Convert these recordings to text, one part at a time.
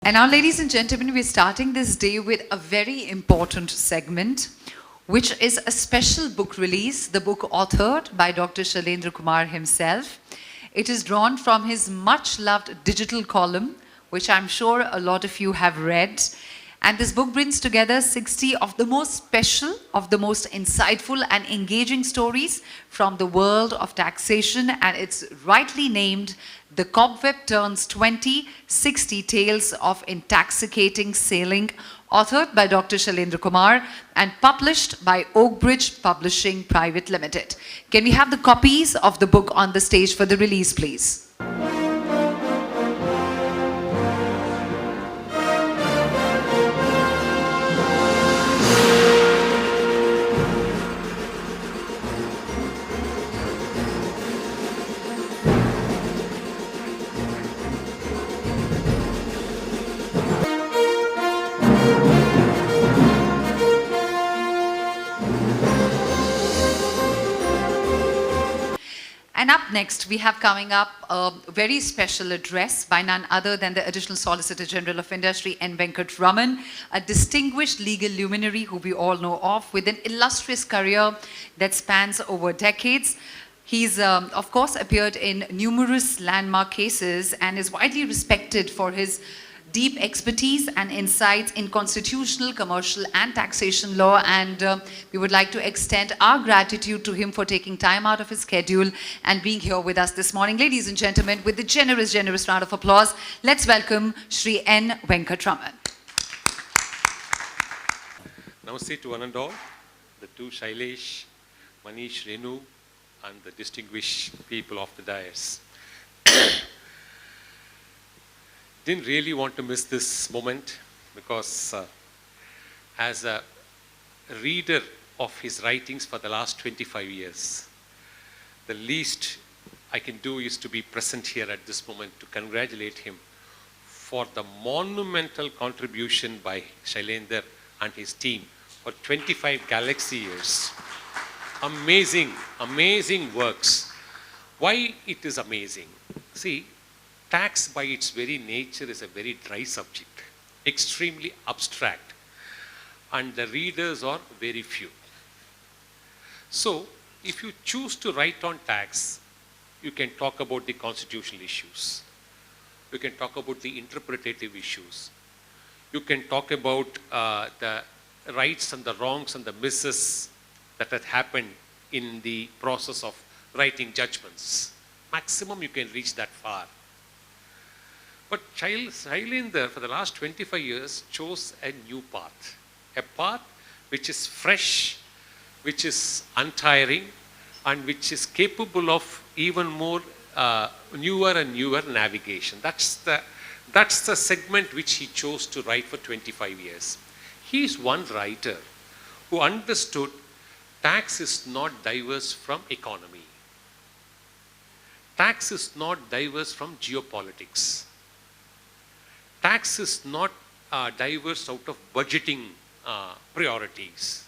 And now, ladies and gentlemen, we're starting this day with a very important segment, which is a special book release, the book authored by Dr. Shailendra Kumar himself. It is drawn from his much-loved digital column, which I'm sure a lot of you have read. And this book brings together 60 of the most special, of the most insightful and engaging stories from the world of taxation, and it's rightly named The Cobweb Turns 20, 60 Tales of Intoxicating Sailing, authored by Dr. Shailendra Kumar and published by Oakbridge Publishing Private Limited. Can we have the copies of the book on the stage for the release, please? And up next, we have coming up a very special address by none other than the Additional Solicitor General of India, Shri N Venkataraman, a distinguished legal luminary who we all know of, with an illustrious career that spans over decades. He's, of course, appeared in numerous landmark cases and is widely respected for his deep expertise and insights in constitutional, commercial and taxation law, and we would like to extend our gratitude to him for taking time out of his schedule and being here with us this morning. Ladies and gentlemen, with a generous round of applause, let's welcome Shri N Venkataraman. Namaste to one and all, the two Shailesh, Manish, Renu, and the distinguished people of the dais. Didn't really want to miss this moment because as a reader of his writings for the last 25 years, the least I can do is to be present here at this moment to congratulate him for the monumental contribution by Shailendra and his team for 25 galaxy years. Amazing, amazing works. Why it is amazing? See, tax by its very nature is a very dry subject, extremely abstract, and the readers are very few. So, if you choose to write on tax, you can talk about the constitutional issues. You can talk about the interpretative issues. You can talk about the rights and the wrongs and the misses that had happened in the process of writing judgments. Maximum you can reach that far. But Shailendra, for the last 25 years, chose a new path. A path which is fresh, which is untiring, and which is capable of even more newer and newer navigation. That's the segment which he chose to write for 25 years. He is one writer who understood tax is not diverse from economy. Tax is not diverse from geopolitics. Tax is not diverse out of budgeting priorities.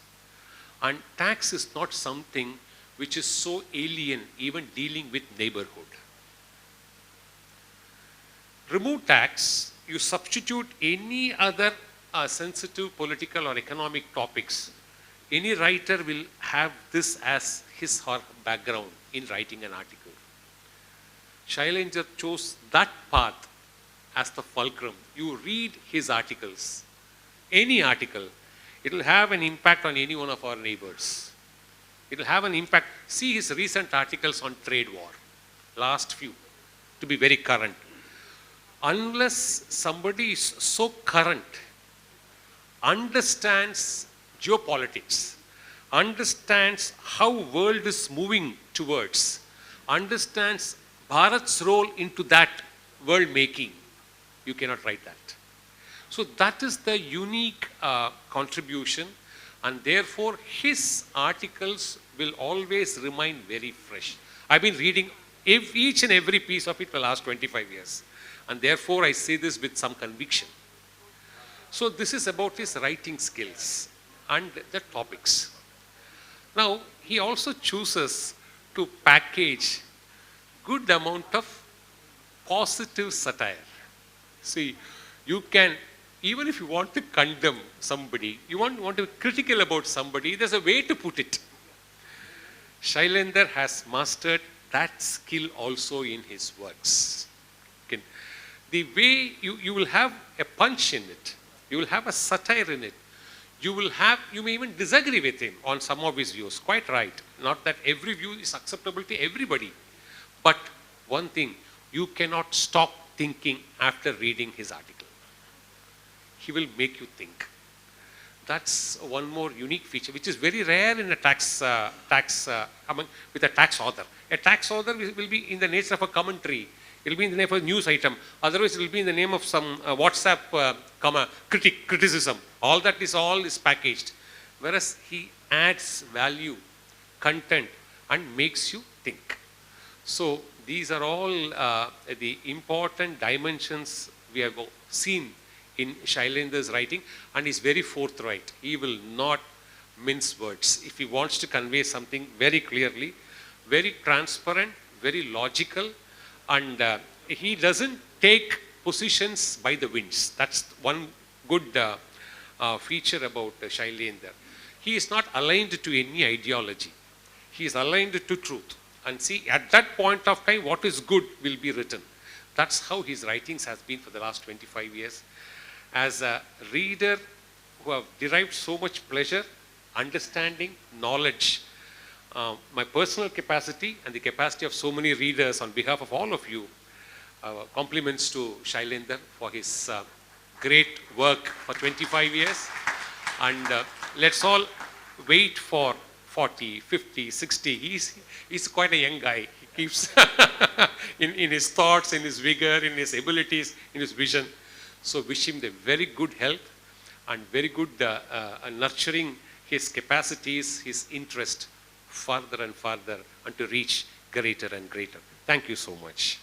And tax is not something which is so alien, even dealing with neighborhood. Remove tax, you substitute any other sensitive political or economic topics. Any writer will have this as his or her background in writing an article. Shailendra chose that path as the fulcrum. You read his articles, any article, it will have an impact on any one of our neighbors. It will have an impact. See his recent articles on trade war, last few, to be very current. Unless somebody is so current, understands geopolitics, understands how world is moving towards, understands Bharat's role into that world making, you cannot write that. So that is the unique contribution, and therefore his articles will always remain very fresh. I've been reading each and every piece of it for the last 25 years, and therefore I say this with some conviction. So this is about his writing skills and the topics. Now he also chooses to package good amount of positive satire. See, You can, even if you want to condemn somebody, you want to be critical about somebody, there's a way to put it. Shailendra has mastered that skill also in his works. Okay. The way you will have a punch in it, you will have a satire in it, you may even disagree with him on some of his views, quite right. Not that every view is acceptable to everybody. But one thing, you cannot stop thinking after reading his article. He will make you think. That's one more unique feature, which is very rare in a with a tax author. A tax author will be in the nature of a commentary. It will be in the name of a news item. Otherwise, it will be in the name of some WhatsApp criticism. All is packaged. Whereas he adds value, content, and makes you think. So these are all the important dimensions we have seen in Shailendra's writing, and he's very forthright. He will not mince words. If he wants to convey something very clearly, very transparent, very logical, and he doesn't take positions by the winds. That's one good feature about Shailendra. He is not aligned to any ideology. He is aligned to truth. And see, at that point of time, what is good will be written. That's how his writings has been for the last 25 years. As a reader who have derived so much pleasure, understanding, knowledge, my personal capacity and the capacity of so many readers on behalf of all of you, compliments to Shailendra for his great work for 25 years. And let's all wait for 40, 50, 60. He's quite a young guy. He keeps in his thoughts, in his vigor, in his abilities, in his vision. So wish him the very good health and very good nurturing his capacities, his interest further and further, and to reach greater and greater. Thank you so much.